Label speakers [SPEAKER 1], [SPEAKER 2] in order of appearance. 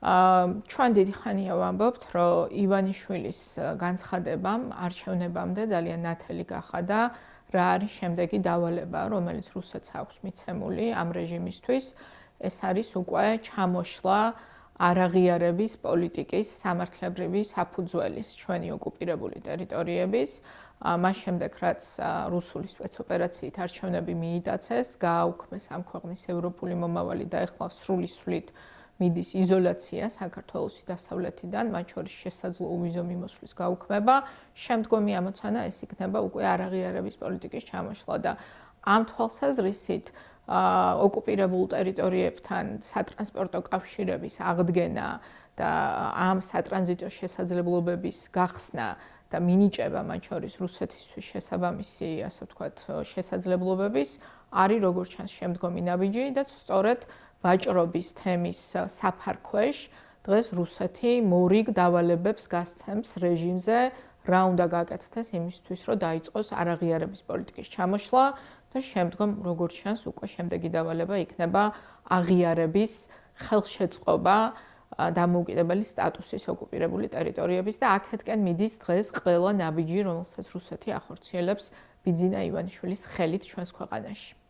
[SPEAKER 1] ჩვენ დიდი ხანია ვამბობთ, რომ ივანიშვილის განცხადებამ არჩევნებამდე ძალიან ნათელი გახადა რა არის შემდეგი დავალება, რომელიც რუსეთს აქვს მიცემული ამ რეჟიმისთვის. ეს არის უკვე ჩამოშლა არაღიარების პოლიტიკის სამართლებრივი საფუძველის ჩვენი ოკუპირებული ტერიტორიების. მას შემდეგ, რაც რუსული სპეცოპერაციით არჩევნები მიიტაცეს, გააუქმეს ამ ქვეყნის ევროპული მომავალი და ეხლა სრულისრულით მიდის იზოლაცია საქართველოს დასავლეთიდან, მათ შორის შესაძლო უვიზო მიმოსვლის გაუქმება. შემდგომი ამოცანა ეს იქნება უკვე არაღიარების პოლიტიკის ჩამოშლა და ამ თვალსაზრისით ოკუპირებულ ტერიტორიებთან სატრანსპორტო კავშირების აღდგენა და ამ სატრანზიტო შესაძლებლობების გახსნა და მინიჭება მათ შორის რუსეთისთვის შესაბამისი, ასე ვთქვათ, შესაძლებლობების არის როგორც ჩანს შემდგომი ნაბიჯი და სწორედ ვაჭრობის თემის საფარქვეშ დღეს რუსეთი მორიგ დავალებებს გასცემს რეჟიმზე, რა უნდა გაკეთდეს იმისთვის, რომ დაიწყოს არაღიარების პოლიტიკის ჩამოშლა და შემდგომ როგორც ჩანს უკვე შემდეგი დავალება იქნება აღიარების ხელშეწყობა დამოუკიდებელი სტატუსის ოკუპირებული ტერიტორიების და აქეთკენ მიდის დღეს ყველა ნაბიჯი, რომელსაც რუსეთი ახორციელებს ბიძინა ივანიშვილის ხელით ჩვენს ქვეყანაში.